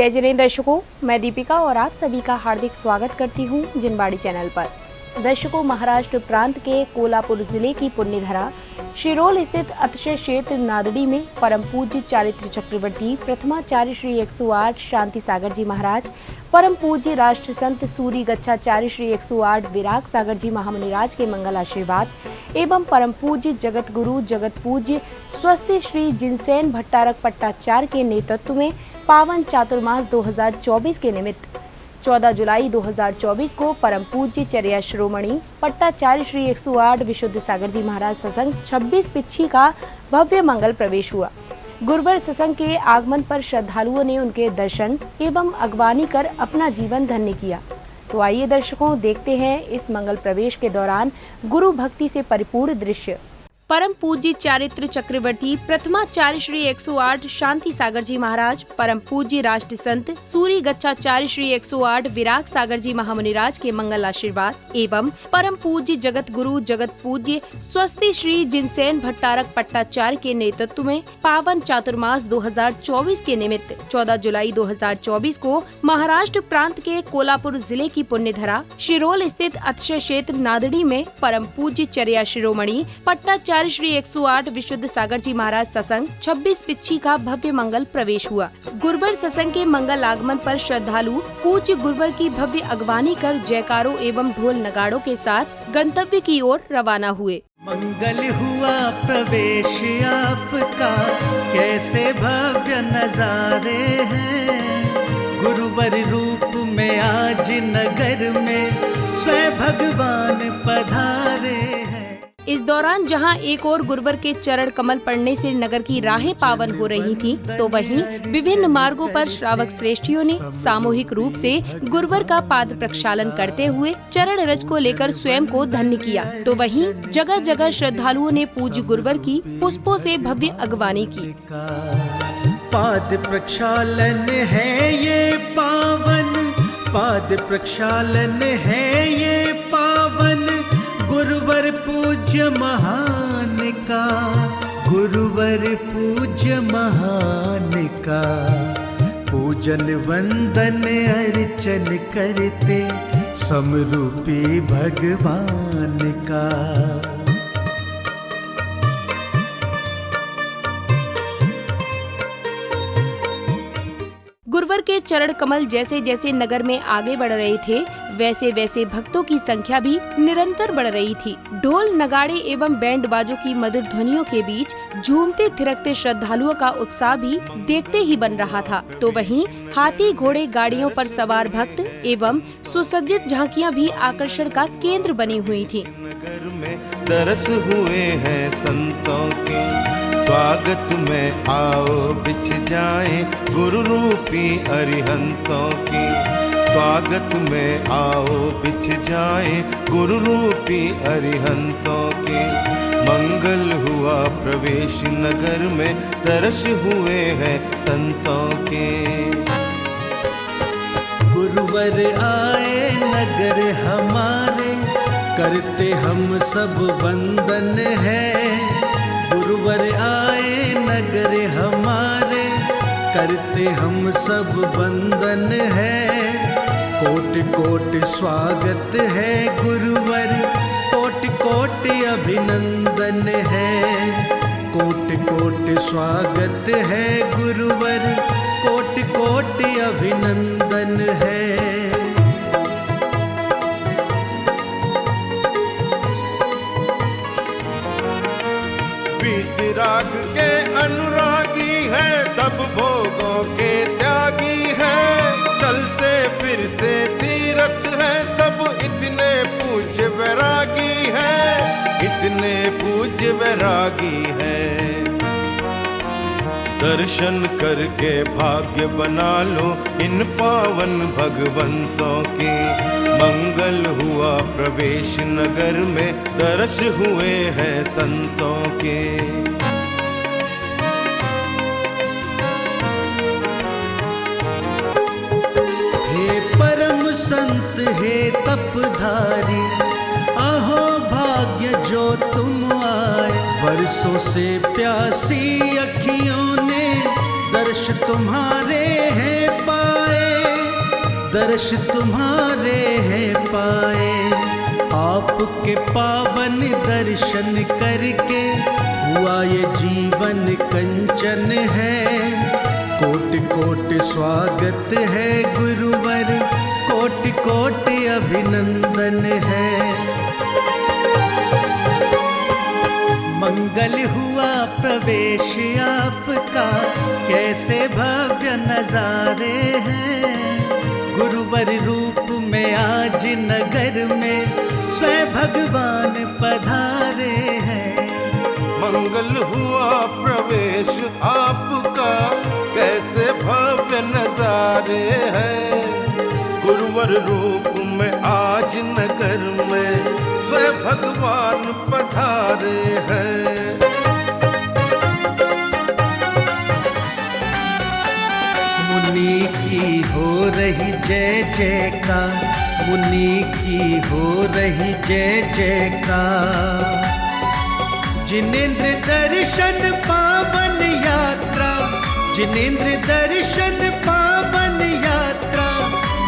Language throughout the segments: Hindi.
जय जिनेंद्र दर्शकों, मैं दीपिका और आप सभी का हार्दिक स्वागत करती हूं जिनबाड़ी चैनल पर। दर्शकों, महाराष्ट्र प्रांत के कोल्हापुर जिले की पुण्यधरा शिरोल स्थित अतिशय क्षेत्र नादड़ी में परम पूज्य चारित्र चक्रवर्ती प्रथमाचार्य श्री 108 शांति सागर जी महाराज, परम पूज्य राष्ट्र संत सूरी गच्छाचार्य श्री 108 विराग सागर जी महामुनिराज के मंगल आशीर्वाद एवं परम पूज्य जगत गुरु जगत पूज्य स्वस्ति श्री जिनसेन भट्टारक पट्टाचार्य के नेतृत्व में पावन चातुर्मास 2024 के निमित्त 14 जुलाई 2024 को परम पूज्य चर्या श्रोमणी पट्टाचार्य श्री 108 विशुद्ध सागर जी महाराज सत्संग 26 पिच्छी का भव्य मंगल प्रवेश हुआ। गुरुवार सत्संग के आगमन पर श्रद्धालुओं ने उनके दर्शन एवं अगवानी कर अपना जीवन धन्य किया। तो आइए दर्शकों, देखते हैं इस मंगल प्रवेश के दौरान गुरु भक्ति से परिपूर्ण दृश्य। परम पूज्य चारित्र चक्रवर्ती प्रथमाचार्य श्री 108 शांति सागर जी महाराज, परम पूज्य राष्ट्र संत सूरी गच्छाचार्य श्री 108 विराग सागर जी महामुनिराज के मंगल आशीर्वाद एवं परम पूज्य जगत गुरु जगत पूज्य स्वस्ति श्री जिनसेन भट्टारक पट्टाचार्य के नेतृत्व में पावन चातुर्मास 2024 के निमित्त 14 जुलाई 2024 को महाराष्ट्र प्रांत के कोल्हापुर जिले की पुण्यधरा शिरोल स्थित अतिशय क्षेत्र नादड़ी में परम पूज्य चर्या शिरोमणि पट्टाचार्य श्री 108 विशुद्ध सागर जी महाराज सत्संग 26 पिच्छी का भव्य मंगल प्रवेश हुआ। गुरुवार सत्संग के मंगल आगमन पर श्रद्धालु पूज्य गुरुवार की भव्य अगवानी कर जयकारों एवं ढोल नगाड़ों के साथ गंतव्य की ओर रवाना हुए। मंगल हुआ प्रवेश आपका, कैसे भव्य नजारे हैं। गुरुवर रूप में आज नगर में स्वयं भगवान पधारे हैं। इस दौरान जहां एक और गुरुवर के चरण कमल पड़ने से नगर की राहें पावन हो रही थीं, तो वहीं विभिन्न मार्गों पर श्रावक श्रेष्ठियों ने सामूहिक रूप से गुरुवर का पाद प्रक्षालन करते हुए चरण रज को लेकर स्वयं को धन्य किया। तो वहीं जगह जगह श्रद्धालुओं ने पूज्य गुरुवर की पुष्पों से भव्य अगवानी की। पाद प्रक्षालन है ये पावन, पाद प्रक्षालन है ये पावन, गुरुवर पूज्य महान का, गुरुवर पूज्य महान का। पूजन वंदन अर्चन करते समरूपी भगवान का। गुरुवर के चरण कमल जैसे जैसे नगर में आगे बढ़ रहे थे, वैसे वैसे भक्तों की संख्या भी निरंतर बढ़ रही थी। ढोल नगाड़े एवं बैंड बाजों की मधुर ध्वनियों के बीच झूमते थिरकते श्रद्धालुओं का उत्साह भी देखते ही बन रहा था। तो वहीं हाथी घोड़े गाड़ियों पर सवार भक्त एवं सुसज्जित झांकियां भी आकर्षण का केंद्र बनी हुई थी। नगर में तरस हुए हैं संतों के, स्वागत में आओ बिछ जाए गुरु रूपी अरिहंतों की। स्वागत में आओ बिछ जाए गुरु रूपी अरिहंतों की। मंगल हुआ प्रवेश नगर में, तरस हुए हैं संतों के। गुरुवर आए नगर हमारे, करते हम सब वंदन है। गुरुवर आए नगर हमारे, करते हम सब वंदन है। कोटि कोटि स्वागत है गुरुवर, कोटि कोटि अभिनंदन है। कोटि कोटि स्वागत है गुरुवर, कोटि कोटि अभिनंदन है। राग के अनुरागी है, सब भोगों के त्यागी है। चलते फिरते तीरथ है सब, इतने पूज्य वैरागी है, इतने पूज्य वैरागी है। दर्शन करके भाग्य बना लो इन पावन भगवंतों के। मंगल हुआ प्रवेश नगर में, तरस हुए हैं संतों के। संत हे तपधारी, आहो भाग्य जो तुम आए। वर्षों से प्यासी अखियों ने दर्श तुम्हारे हैं पाए। दर्श तुम्हारे हैं पाए। आपके पावन दर्शन करके हुआ ये जीवन कंचन है। कोटि कोटि स्वागत है गुरुवर, कोटि कोटि अभिनंदन है। मंगल हुआ प्रवेश आपका, कैसे भव्य नजारे हैं। गुरुवर रूप में आज नगर में स्वयं भगवान पधारे हैं। मंगल हुआ प्रवेश आपका, कैसे भव्य नजारे हैं। गुरुवर रूप में आज नगर में स्वयं भगवान पधारे हैं। मुनि की हो रही जय जयकार, मुनि की हो रही जय जयकार। जिनेंद्र दर्शन पावन यात्रा, जिनेंद्र दर्शन पावन यात्रा,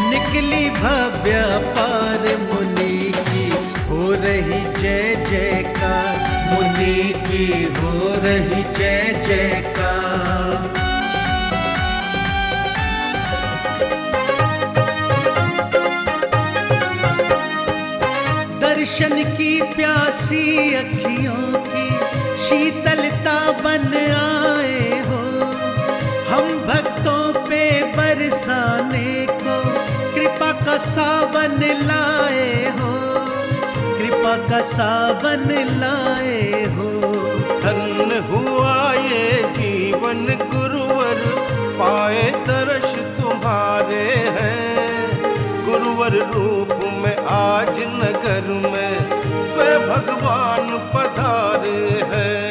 निकली भव्य पार। मुनि की हो रही जय जयकार, मुनि की हो रही जय जयकार। दर्शन की प्यासी अखियों की शीतलता बन आए हो। हम भक्तों पे बरसाने को कृपा का सावन लाए हो, कृपा का सावन लाए हो। धन्य हुआ ये जीवन गुरुवर, पाए दर्श तुम्हारे हैं। गुरुवर रूप में आज नगर में स्वयं भगवान पधारे हैं,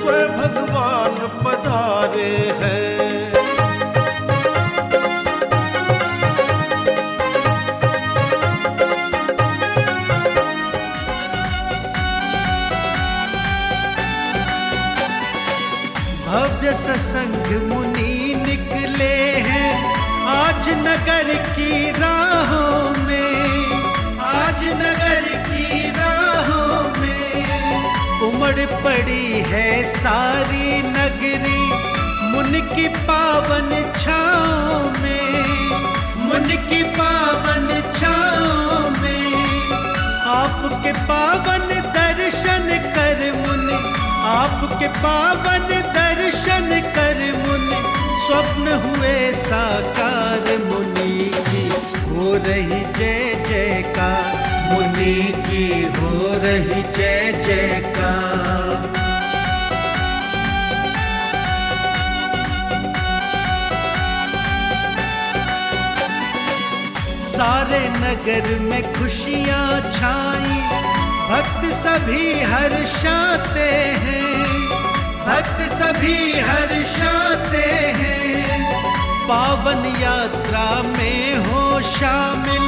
स्वयं भगवान पधारे हैं। भव्य सत्संग मुनि निकले हैं आज नगर की राहों में, आज नगर की राहों में। उमड़ पड़ी है सारी नगरी मुनि की पावन छाँव में, मुनि की पावन छाँव में। आपके पावन दर्शन कर मुनि, आपके पावन दर्शन कर मुनि, स्वप्न हुए साकार। मुनि की हो रही जय जयकार, मुनि की हो रही जय जयकार। सारे नगर में खुशियाँ छाई, भक्त सभी हर्षाते हैं, भक्त सभी हर्षाते हैं। पावन यात्रा में हो शामिल,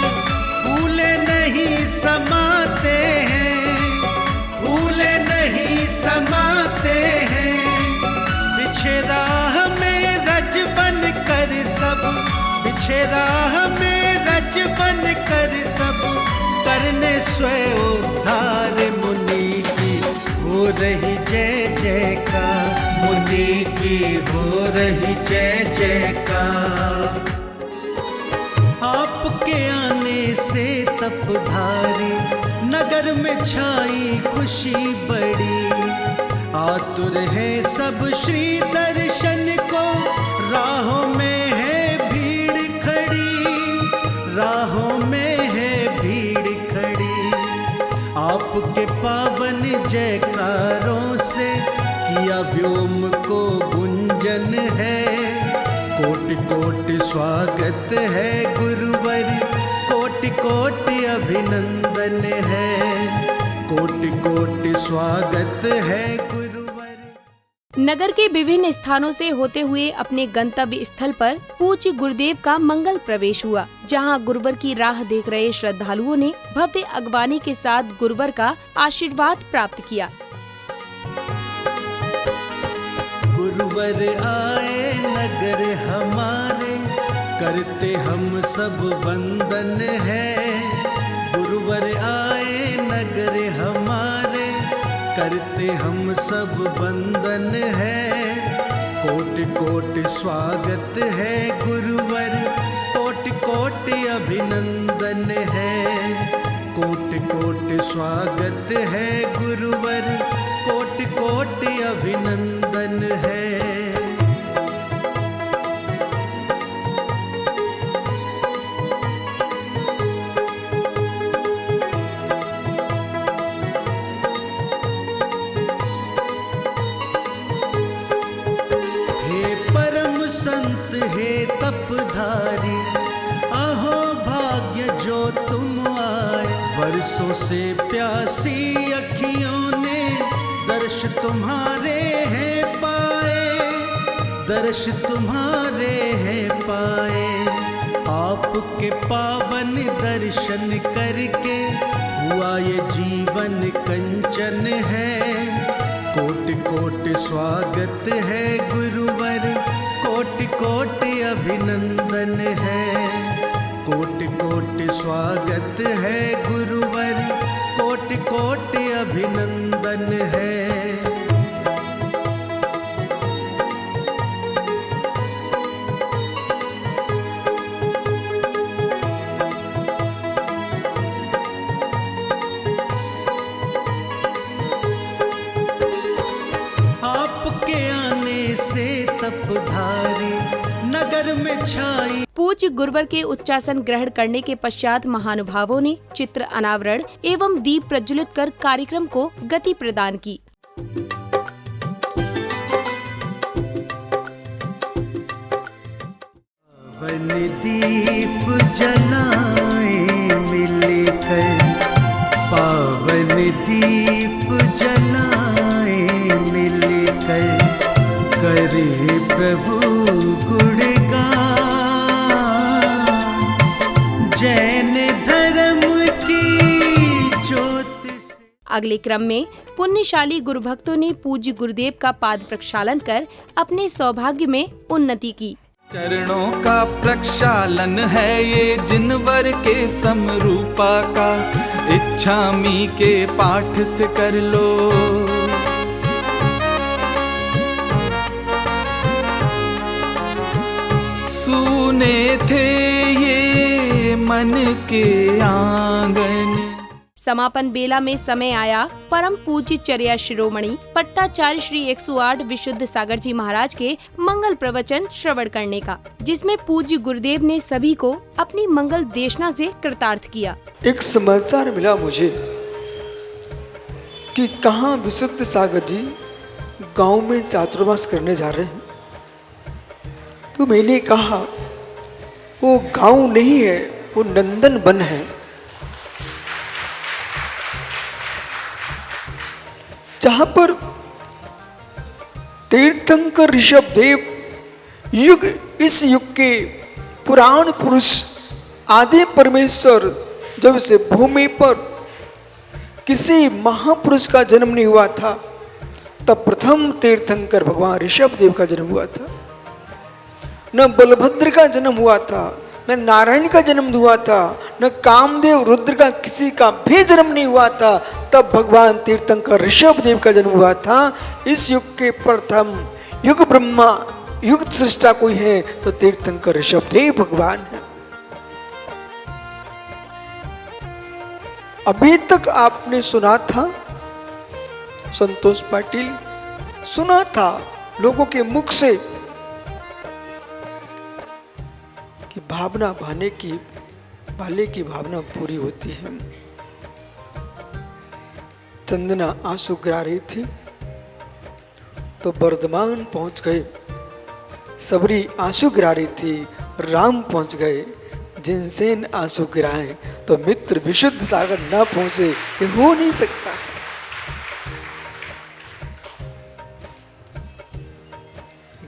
भूले नहीं समाते हैं, भूले नहीं समाते हैं। बिछे राह में रज बन कर सब, बिछे राह में रज बन कर सब, करने स्वयं उद्धार। मुनि की हो रही जय जयकार, मुनि की हो रही जय जयकार। आपके आने से तपधारी नगर में छाई खुशी बड़ी। आतुर है सब श्री दर्शन को, राहों में है भीड़ खड़ी, राहों में है भीड़ खड़ी। आपके पावन जयकारों से किया व्योम को गुंजन है। कोटि कोटि स्वागत है गुरुवर, कोटि कोटि अभिनंदन है। कोटि कोटि स्वागत है गुरुवर। नगर के विभिन्न स्थानों से होते हुए अपने गंतव्य स्थल पर पूज्य गुरुदेव का मंगल प्रवेश हुआ, जहां गुरुवर की राह देख रहे श्रद्धालुओं ने भव्य अगवानी के साथ गुरुवर का आशीर्वाद प्राप्त किया। गुरुवर आए नगर हमारे, करते हम सब वंदन है। गुरुवर आए नगर हमारे, करते हम सब वंदन है। कोटि कोटि स्वागत है गुरुवर, कोटि कोटि अभिनंदन है। कोटि कोटि स्वागत है गुरुवर, कोटि कोटि अभिनंदन है। संत हे तपधारी, अहो भाग्य जो तुम आए। वर्षों से प्यासी अखियों ने दर्श तुम्हारे हैं पाए, दर्श तुम्हारे हैं पाए। आपके पावन दर्शन करके हुआ ये जीवन कंचन है। कोटि कोटि स्वागत है गुरुवर, कोटि कोटि अभिनंदन है। कोटि कोटि स्वागत है गुरुवर, कोटि कोटि अभिनंदन है। से तपधारी नगर में छाई। पूज्य गुरुवर के उच्चासन ग्रहण करने के पश्चात महानुभावों ने चित्र अनावरण एवं दीप प्रज्वलित कर कार्यक्रम को गति प्रदान की। वन दीप जलाए मिलकर, पावन दीप जलाए मिलकर। करे प्रभु गुणगान, जैन धर्म की ज्योत से। अगले क्रम में पुण्यशाली गुरु भक्तों ने पूज्य गुरुदेव का पाद प्रक्षालन कर अपने सौभाग्य में उन्नति की। चरणों का प्रक्षालन है ये जिनवर के समरूपा का, इच्छामी के पाठ से कर लो। सुने थे ये मन के आंगन। समापन बेला में समय आया परम पूज्य चर्या शिरोमणि पट्टाचार्य श्री 108 विशुद्ध सागर जी महाराज के मंगल प्रवचन श्रवण करने का, जिसमें पूज्य गुरुदेव ने सभी को अपनी मंगल देशना से कृतार्थ किया। एक समाचार मिला मुझे कि कहाँ विशुद्ध सागर जी गांव में चातुर्मास करने जा रहे हैं। तो मैंने कहा वो गांव नहीं है, वो नंदन वन है। जहां पर तीर्थंकर ऋषभ देव युग, इस युग के पुराण पुरुष आदि परमेश्वर, जब से भूमि पर किसी महापुरुष का जन्म नहीं हुआ था, तब प्रथम तीर्थंकर भगवान ऋषभ देव का जन्म हुआ था। न बलभद्र का जन्म हुआ था, न नारायण का जन्म हुआ था, न कामदेव रुद्र का किसी का भी जन्म नहीं हुआ था। तब भगवान तीर्थंकर ऋषभ देव का जन्म हुआ था। इस युग के प्रथम युग ब्रह्मा युग सृष्टा कोई है तो तीर्थंकर ऋषभ देव भगवान है। अभी तक आपने सुना था, संतोष पाटिल सुना था लोगों के मुख से कि भावना भाने की भाले की भावना पूरी होती है। चंदना आंसू गिरा रही थी तो वर्धमान पहुंच गए, सबरी आंसू गिरा रही थी, राम पहुंच गए। जिनसेन आंसू गिराए तो मित्र विशुद्ध सागर ना पहुंचे, ये हो नहीं सकता।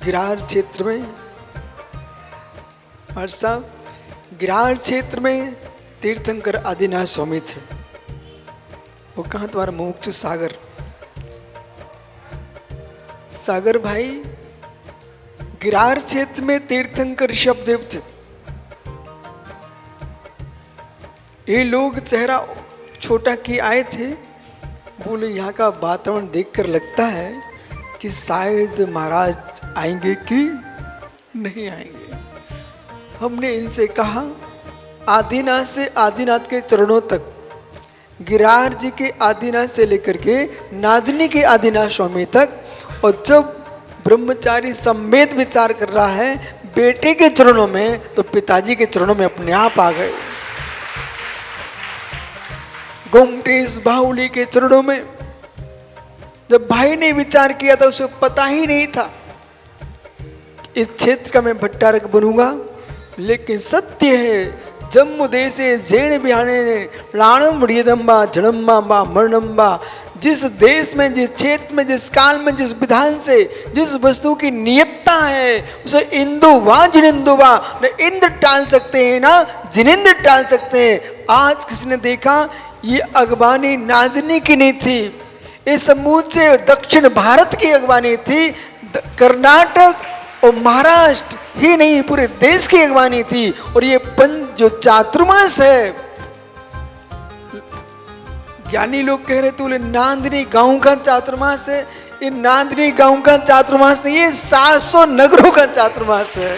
गिरार क्षेत्र में गिरार क्षेत्र में तीर्थंकर आदिनाथ स्वामी थे। वो कहाँ तुम्हारा मुमुक्षु सागर, सागर भाई गिरार क्षेत्र में तीर्थंकर ऋषभ देव थे। ये लोग चेहरा छोटा किए आए थे। बोले यहाँ का वातावरण देखकर लगता है कि शायद महाराज आएंगे कि नहीं आएंगे। हमने इनसे कहा आदिनाथ से आदिनाथ के चरणों तक, गिरिराज जी के आदिनाथ से लेकर के नादिनी के आदिनाथ स्वामी तक, और जब ब्रह्मचारी सम्मेद विचार कर रहा है बेटे के चरणों में, तो पिताजी के चरणों में अपने आप आ गए। गोमटेश बाहुली के चरणों में जब भाई ने विचार किया था, उसे पता ही नहीं था इस क्षेत्र का मैं भट्टारक बनूंगा, लेकिन सत्य है जम्मू देशे जेण बिहाने ने प्राणम रियदम्बा जन्मा मरणम्बा। जिस देश में, जिस क्षेत्र में, जिस काल में, जिस विधान से, जिस वस्तु की नियतता है, उसे इंदु वा जिनिंदु वा, न इंद्र टाल सकते हैं ना जिनिंद्र टाल सकते हैं। आज किसी ने देखा ये अगवानी नादिनी की नहीं थी, ये समूचे दक्षिण भारत की अगवानी थी। कर्नाटक और महाराष्ट्र ही नहीं पूरे देश की अगवानी थी। और ये जो चातुर्मास है, ज्ञानी लोग कह रहे थे बोले नांदनी गांव का चातुर्मास है। ये नांदनी गांव का चातुर्मास नहीं, ये 700 नगरों का चातुर्मास है।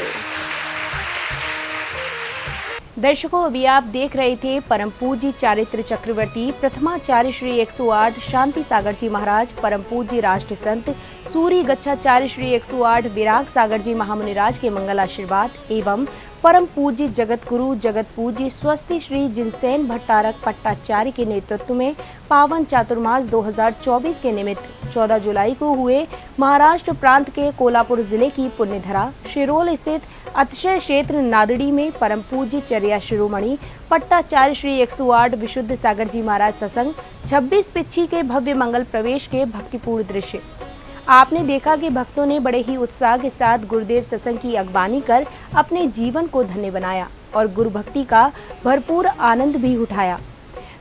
दर्शकों, अभी आप देख रहे थे परम पूज्य चारित्र चक्रवर्ती प्रथमाचार्य श्री 108 शांति सागर जी महाराज, परम पूज्य राष्ट्र संत सूरी गच्छाचार्य श्री 108 विराग सागर जी महामुनिराज के मंगल आशीर्वाद एवं परम पूज्य जगत गुरु जगत पूज्य स्वस्ति श्री जिनसेन भट्टारक पट्टाचार्य के नेतृत्व में पावन चातुर्मास 2024 के निमित्त 14 जुलाई को हुए महाराष्ट्र प्रांत के कोल्हापुर जिले की पुण्यधरा शिरोल स्थित अतिशय क्षेत्र नादड़ी में परम पूज्य चर्या शिरोमणि पट्टाचार्य श्री 108 विशुद्ध सागर जी महाराज सत्संग 26 पिच्छी के भव्य मंगल प्रवेश के भक्तिपूर्ण दृश्य आपने देखा कि भक्तों ने बड़े ही उत्साह के साथ गुरुदेव सत्संग की अगवानी कर अपने जीवन को धन्य बनाया और गुरु भक्ति का भरपूर आनंद भी उठाया।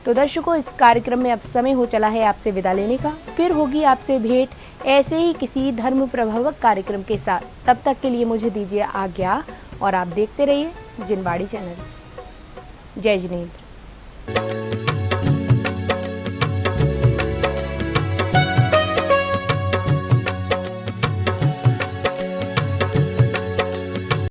तो दर्शकों, इस कार्यक्रम में अब समय हो चला है आपसे विदा लेने का। फिर होगी आपसे भेंट ऐसे ही किसी धर्म प्रभावक कार्यक्रम के साथ। तब तक के लिए मुझे दीजिए आज्ञा और आप देखते रहिए जिनवाड़ी चैनल। जय जिनेंद्र।